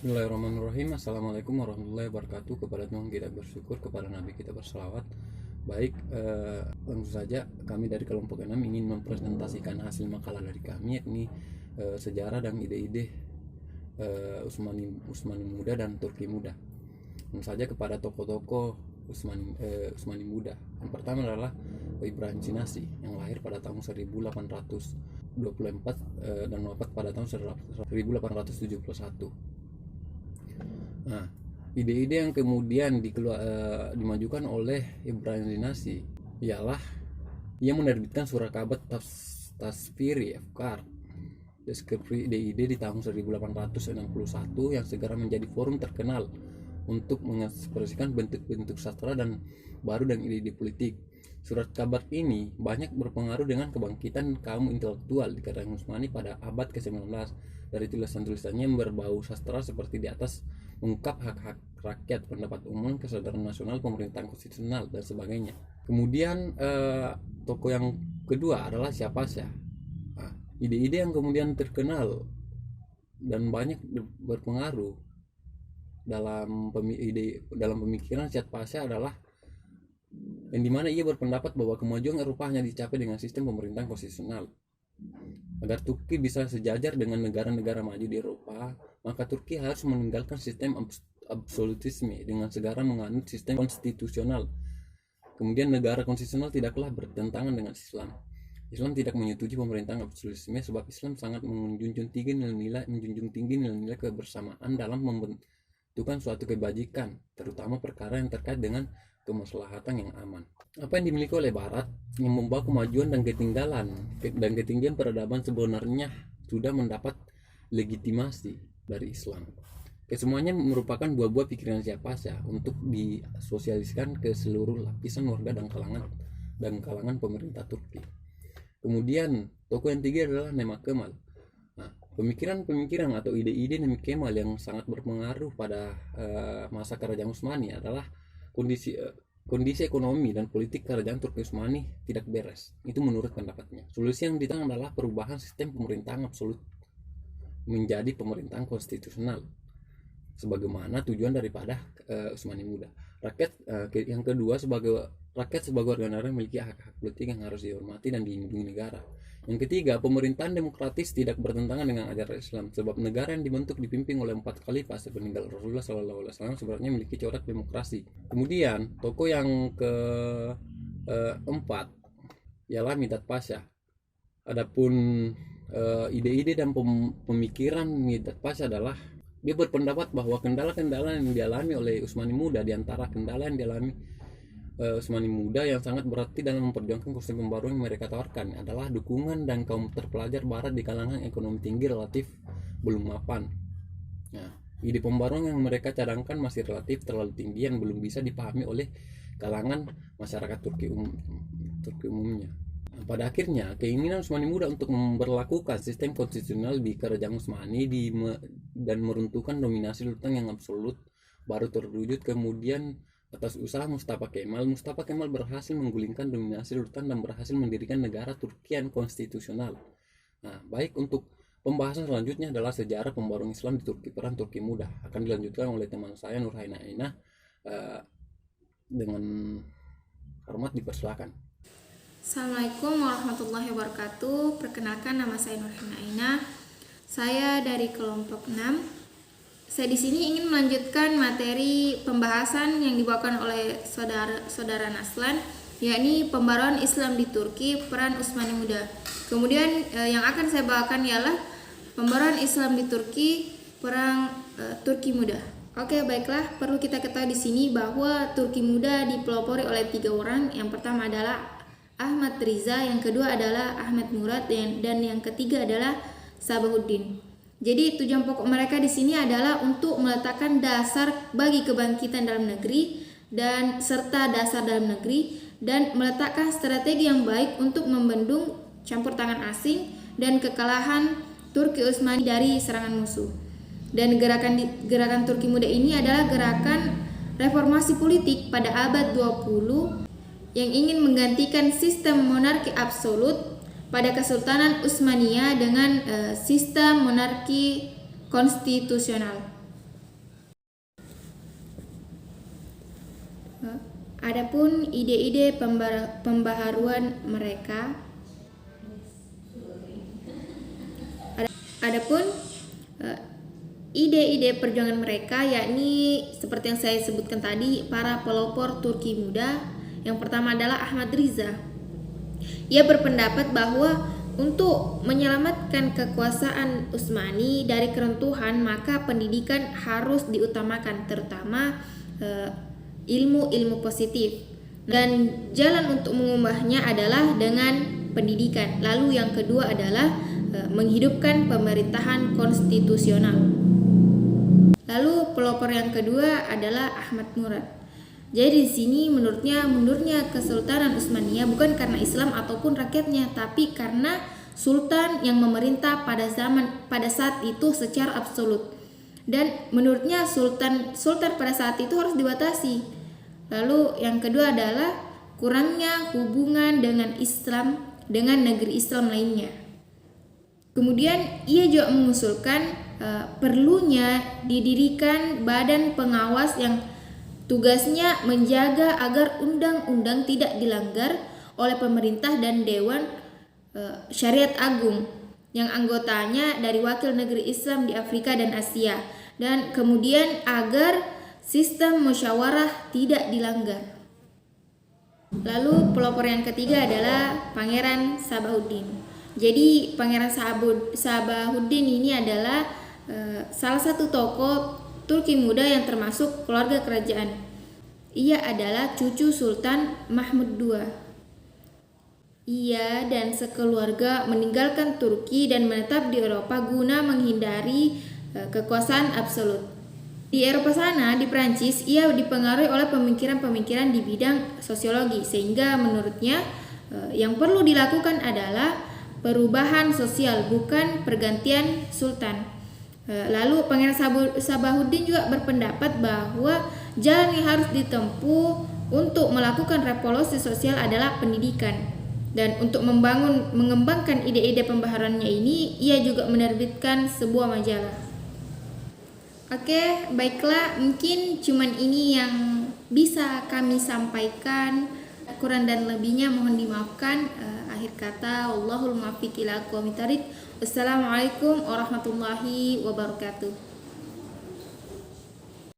Bismillahirrahmanirrahim. Assalamualaikum warahmatullahi wabarakatuh. Kepada Tuhan kita bersyukur, kepada Nabi kita berselawat. Baik, langsung saja kami dari kelompok 6 ingin mempresentasikan hasil makalah dari kami, yakni sejarah dan ide-ide Utsmani Muda dan Turki Muda. Langsung saja kepada tokoh-tokoh Utsmani Muda. Yang pertama adalah Ibrahim Sinasi yang lahir pada tahun 1824 dan wafat pada tahun 1871. Nah, ide-ide yang kemudian dimajukan oleh Ibrahim Sinasi ialah ia menerbitkan surat kabar Tasfiri Afkar, deskripsi ide-ide di tahun 1861 yang segera menjadi forum terkenal untuk mengekspresikan bentuk-bentuk sastra dan baru dan ide-ide politik. Surat kabar ini banyak berpengaruh dengan kebangkitan kaum intelektual di kalangan Utsmani pada abad ke-19. Dari tulisan-tulisannya yang berbau sastra seperti di atas mengungkap hak-hak rakyat, pendapat umum, kesadaran nasional, pemerintahan konstitusional, dan sebagainya. Kemudian tokoh yang kedua adalah Syahpasyah. Ide-ide yang kemudian terkenal dan banyak berpengaruh dalam pemikiran Syahpasyah adalah yang dimana ia berpendapat bahwa kemajuan Eropa hanya dicapai dengan sistem pemerintahan konstitusional. Agar Turki bisa sejajar dengan negara-negara maju di Eropa, maka Turki harus meninggalkan sistem absolutisme dengan segera menganut sistem konstitusional. Kemudian negara konstitusional tidaklah bertentangan dengan Islam. Islam tidak menyetujui pemerintahan absolutisme sebab Islam sangat menjunjung tinggi nilai-nilai kebersamaan dalam membentukkan suatu kebajikan, terutama perkara yang terkait dengan kemaslahatan yang aman. Apa yang dimiliki oleh Barat yang membawa kemajuan dan ketinggian peradaban sebenarnya sudah mendapat legitimasi dari Islam. Kesemuanya merupakan buah-buah pikiran Syahpasyah untuk disosialisasikan ke seluruh lapisan warga dan kalangan pemerintah Turki. Kemudian tokoh yang tiga adalah Nemah Kemal. Pemikiran atau ide-ide Nemah Kemal yang sangat berpengaruh pada masa kerajaan Utsmani adalah kondisi ekonomi dan politik kerajaan Turki Utsmani tidak beres. Itu menurut pendapatnya. Solusi yang ditanggung adalah perubahan sistem pemerintahan absolut menjadi pemerintahan konstitusional, sebagaimana tujuan daripada Utsmani Muda. Yang kedua, rakyat sebagai warga negara memiliki hak-hak politik yang harus dihormati dan dilindungi negara. Yang ketiga, pemerintahan demokratis tidak bertentangan dengan ajaran Islam, sebab negara yang dipimpin oleh 4 khalifah sepeninggal Rasulullah SAW sebenarnya memiliki corak demokrasi. Kemudian tokoh yang keempat ialah Mithat Pasha. Adapun ide-ide dan pemikiran Mithat Pasha adalah dia berpendapat bahwa kendala-kendala yang dialami oleh Utsmani Muda, diantara kendala yang dialami Utsmani Muda yang sangat berarti dalam memperjuangkan konsep pembaruan yang mereka tawarkan adalah dukungan dan kaum terpelajar Barat di kalangan ekonomi tinggi relatif belum mapan. Nah, ide pembaruan yang mereka cadangkan masih relatif terlalu tinggi yang belum bisa dipahami oleh kalangan masyarakat Turki umumnya. Nah, pada akhirnya keinginan Utsmani Muda untuk memperlakukan sistem konstitusional di kerajaan Utsmani dan meruntuhkan dominasi sultan yang absolut baru terwujud kemudian atas usaha Mustafa Kemal berhasil menggulingkan dominasi sultan dan berhasil mendirikan negara Turki yang konstitusional. Nah, baik, untuk pembahasan selanjutnya adalah sejarah pembaruan Islam di Turki, peran Turki Muda. Akan dilanjutkan oleh teman saya Nurhaina Ainah. Dengan hormat dipersilakan. Assalamualaikum warahmatullahi wabarakatuh. Perkenalkan, nama saya Nurhaina Ainah. Saya dari kelompok 6. Saya di sini ingin melanjutkan materi pembahasan yang dibawakan oleh saudara Naslan, yakni pembaruan Islam di Turki, peran Utsmani Muda. Kemudian yang akan saya bawakan ialah pembaruan Islam di Turki, peran Turki Muda. Oke, baiklah, perlu kita ketahui di sini bahwa Turki Muda dipelopori oleh 3 orang. Yang pertama adalah Ahmad Riza, yang kedua adalah Ahmad Murad, dan yang ketiga adalah Sabahuddin. Jadi tujuan pokok mereka di sini adalah untuk meletakkan dasar bagi kebangkitan dalam negeri dan serta dasar dalam negeri, dan meletakkan strategi yang baik untuk membendung campur tangan asing dan kekalahan Turki Utsmani dari serangan musuh. Dan gerakan Turki Muda ini adalah gerakan reformasi politik pada abad 20 yang ingin menggantikan sistem monarki absolut pada Kesultanan Utsmaniyah dengan sistem monarki konstitusional. Adapun ide-ide pembaharuan mereka, Adapun ide-ide perjuangan mereka, yakni seperti yang saya sebutkan tadi, para pelopor Turki muda. Yang pertama adalah Ahmad Riza. Ia berpendapat bahwa untuk menyelamatkan kekuasaan Utsmani dari keruntuhan, maka pendidikan harus diutamakan, terutama ilmu-ilmu positif. Dan jalan untuk mengubahnya adalah dengan pendidikan. Lalu yang kedua adalah menghidupkan pemerintahan konstitusional. Lalu pelopor yang kedua adalah Ahmad Murad. Jadi di sini menurutnya mundurnya Kesultanan Utsmaniyah bukan karena Islam ataupun rakyatnya, tapi karena sultan yang memerintah pada saat itu secara absolut. Dan menurutnya sultan pada saat itu harus dibatasi. Lalu yang kedua adalah kurangnya hubungan dengan Islam dengan negeri Islam lainnya. Kemudian ia juga mengusulkan perlunya didirikan badan pengawas yang tugasnya menjaga agar undang-undang tidak dilanggar oleh pemerintah dan Dewan Syariat Agung yang anggotanya dari wakil negeri Islam di Afrika dan Asia, dan kemudian agar sistem musyawarah tidak dilanggar. Lalu pelopor yang ketiga adalah Pangeran Sabahuddin. Jadi Pangeran Sabahuddin ini adalah salah satu tokoh Turki muda yang termasuk keluarga kerajaan. Ia adalah cucu Sultan Mahmud II. Ia dan sekeluarga meninggalkan Turki dan menetap di Eropa guna menghindari kekuasaan absolut. Di Eropa sana, di Prancis, ia dipengaruhi oleh pemikiran-pemikiran di bidang sosiologi, sehingga menurutnya yang perlu dilakukan adalah perubahan sosial, bukan pergantian sultan. Lalu Pangeran Sabahuddin juga berpendapat bahwa jalan yang harus ditempuh untuk melakukan revolusi sosial adalah pendidikan. Dan untuk mengembangkan ide-ide pembaharuannya ini, ia juga menerbitkan sebuah majalah. Oke, baiklah, mungkin cuman ini yang bisa kami sampaikan. Kurang dan lebihnya mohon dimaafkan. Akhir kata, wallahul muwaffiq ila aqwamit thoriq. Wassalamualaikum warahmatullahi wabarakatuh.